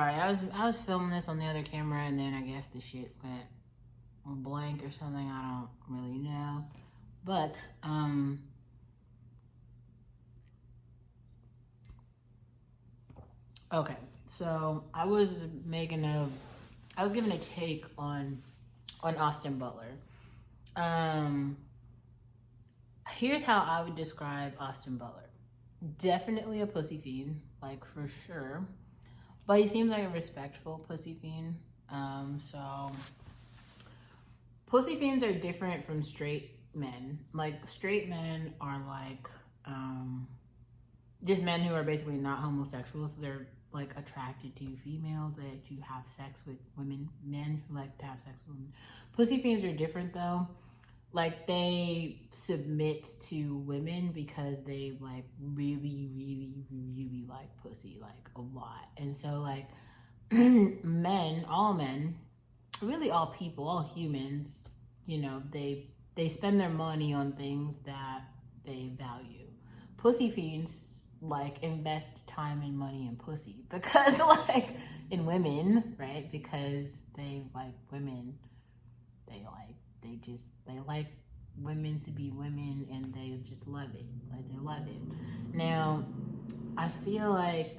Sorry, I was filming this on the other camera, and then I guess the shit went blank or something. I don't really know, but okay. So I was giving a take on Austin Butler. Um, Here's how I would describe Austin Butler. Definitely a pussy fiend, like for sure. But he seems like a respectful pussy fiend. So pussy fiends are different from straight men. Like straight men are like just men who are basically not homosexual, so they're like attracted to females, that you have sex with women, men who like to have sex with women. Pussy fiends are different though. Like they submit to women because they like really like pussy, like a lot. And so like men, really all people, all humans, they spend their money on things that they value. Pussy fiends like invest time and money in pussy because like in women, right? Because they like women. They like women to be women, and they just love it. Like they love it. Now, I feel like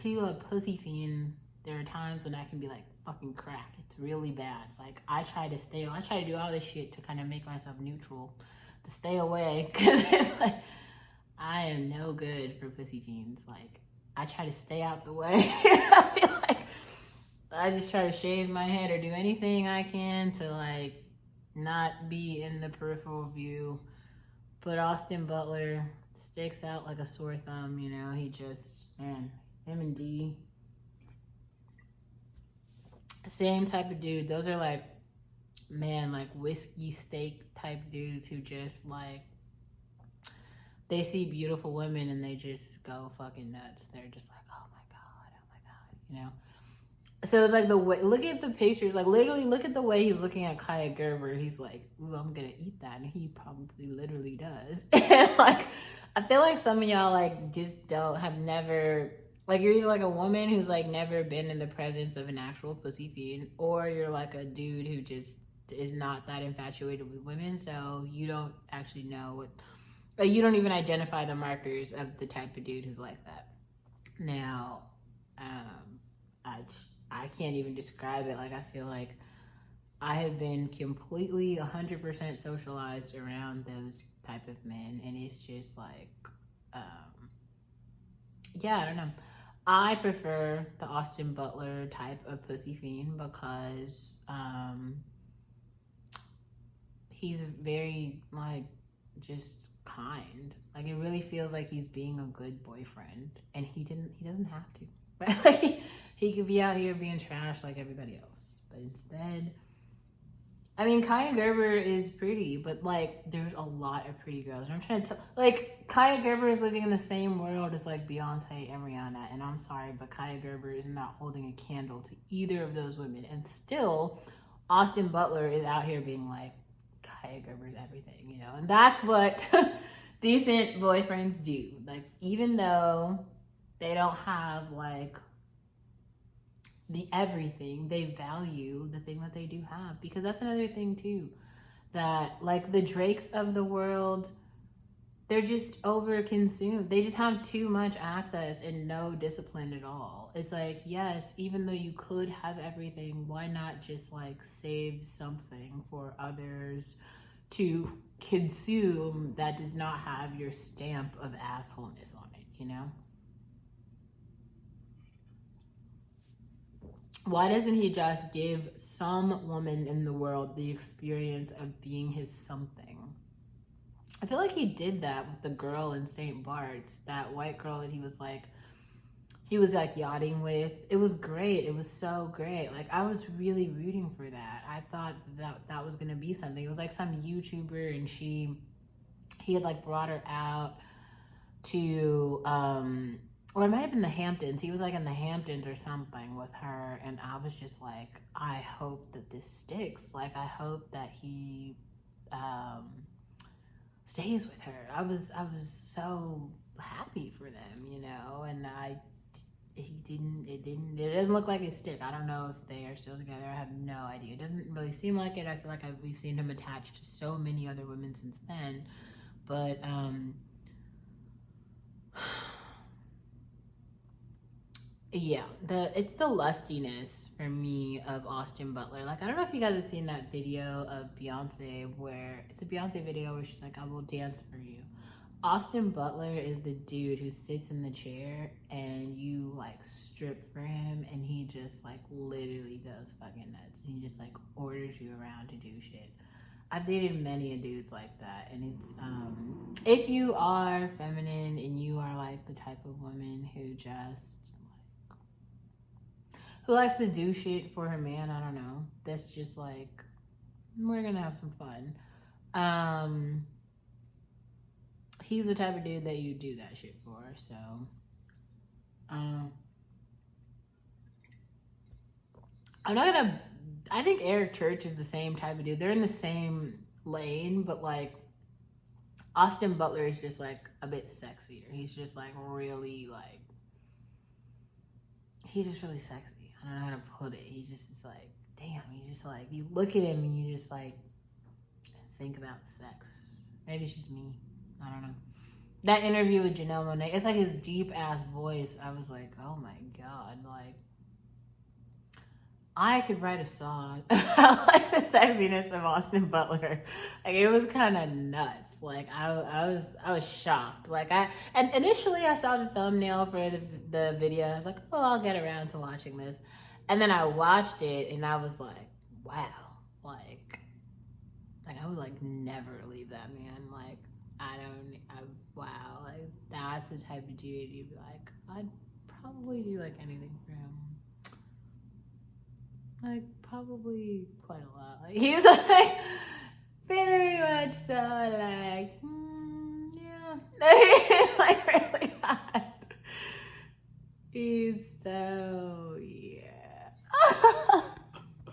to a pussy fiend, there are times when I can be like fucking crack. It's really bad. Like I try to do all this shit to kind of make myself neutral, to stay away, because it's like I am no good for pussy fiends. Like I try to stay out the way. I feel like I just try to shave my head or do anything I can to like not be in the peripheral view. But Austin Butler sticks out like a sore thumb, he just, man, him and D, same type of dude. Those are like, man, like whiskey steak type dudes who just like, they see beautiful women and they just go fucking nuts. They're just like, oh my God. So it's like the way, look at the pictures, like literally look at the way he's looking at Kaya Gerber. He's like, ooh, I'm gonna eat that. And he probably literally does. And like, I feel like some of y'all like just have never, like you're either like a woman who's like never been in the presence of an actual pussy fiend, or you're like a dude who just is not that infatuated with women. So you don't actually know what, like you don't even identify the markers of the type of dude who's like that. Now, I can't even describe it. Like I feel like I have been completely 100% socialized around those type of men, and it's just like, yeah, I don't know. I prefer the Austin Butler type of pussy fiend because he's very like just kind. Like it really feels like he's being a good boyfriend, and he doesn't have to. Right? Like he could be out here being trash like everybody else, but instead, I mean, Kaya Gerber is pretty, but like there's a lot of pretty girls. I'm trying to tell, like Kaya Gerber is living in the same world as like Beyonce and Rihanna, and I'm sorry, but Kaya Gerber is not holding a candle to either of those women, and still, Austin Butler is out here being like, Kaya Gerber's everything, and that's what decent boyfriends do. Like, even though they don't have like the everything, they value the thing that they do have, because that's another thing too, that like the Drakes of the world, they're just over consumed. They just have too much access and no discipline at all. It's like, yes, even though you could have everything, why not just like save something for others to consume that does not have your stamp of assholeness on it? Why doesn't he just give some woman in the world the experience of being his something? I feel like he did that with the girl in St. Bart's, that white girl that he was like yachting with. It was great. It was so great. Like I was really rooting for that. I thought that was gonna be something. It was like some YouTuber, and he had like brought her out to or it might have been the Hamptons. He was like in the Hamptons or something with her, and I was just like, I hope that this sticks. Like I hope that he stays with her. I was so happy for them, and it doesn't look like it stick. I don't know if they are still together. I have no idea. It doesn't really seem like it. I feel like we've seen him attached to so many other women since then. But yeah, it's the lustiness for me of Austin Butler. Like, I don't know if you guys have seen that video of Beyonce where it's a Beyonce video where she's like, I will dance for you. Austin Butler is the dude who sits in the chair and you like strip for him and he just like literally goes fucking nuts. He just like orders you around to do shit. I've dated many dudes like that, and it's if you are feminine and you are like the type of woman who just who likes to do shit for her man, I don't know. That's just like, we're gonna have some fun. He's the type of dude that you do that shit for. So, I'm not gonna. I think Eric Church is the same type of dude. They're in the same lane, but like Austin Butler is just like a bit sexier. He's just like really like. He's just really sexy. I don't know how to put it. He's just like, damn. You just like, you look at him and you just like think about sex. Maybe it's just me. I don't know. That interview with Janelle Monáe, it's like his deep ass voice. I was like, oh my God, like I could write a song about like the sexiness of Austin Butler. Like it was kind of nuts. Like I was shocked. Like and initially I saw the thumbnail for the video. And I was like, oh, I'll get around to watching this. And then I watched it and I was like, wow, like I would like never leave that man. Like wow, like that's the type of dude you'd be like, I'd probably do like anything for him. Like probably quite a lot. Like he's like very much so like yeah. Like really hot. He's so yeah.